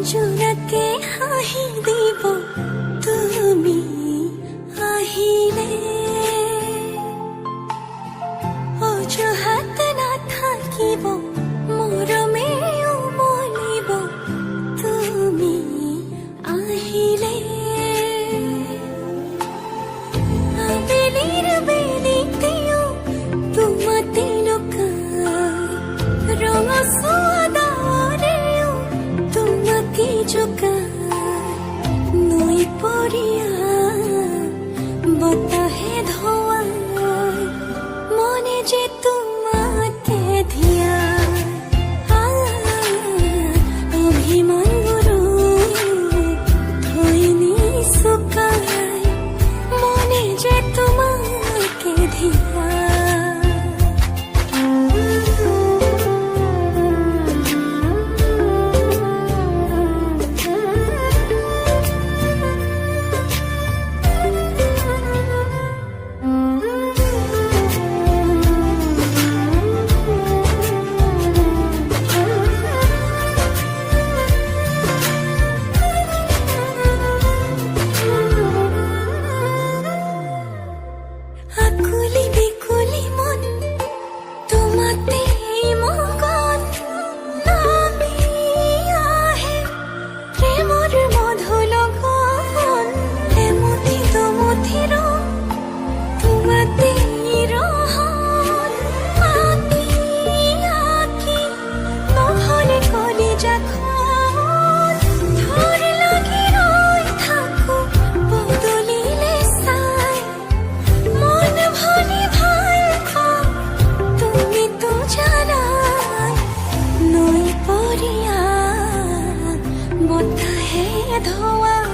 জোনাকে হাঁহি দিব তুমি আহিলে, অজুহাত নাথাকিব মৰমেও মলিব তুমি আহিলে। আবেলিৰ বেলিতেও তোমাতে লুকাই, ৰঙচুৱা ডাৱৰেও তোমাকে জোকাই, নৈ পৰিয়া বতাহে ধোৱাই, মনে যে তোমাকে ধিয়াই, অভিমানবোৰো থৈ নিচুকাই, মনে যে তোমাকে ধিয়াই। আকুলি বিকুলি মন তোমাতেই মগন, নামি আহে প্ৰেমৰ মধু লগন, এমুঠি দুমুঠি ৰং তোমাতেই ৰহন, আঁকি আঁকি নহলে কলিজাখন, থৰ লাগি ৰৈ থাকো বদলিলে চাই, মন ভুলি ভাল পাওঁ তুমি তো জানাই, নৈ পৰিয়া বতাহে ধোৱাই,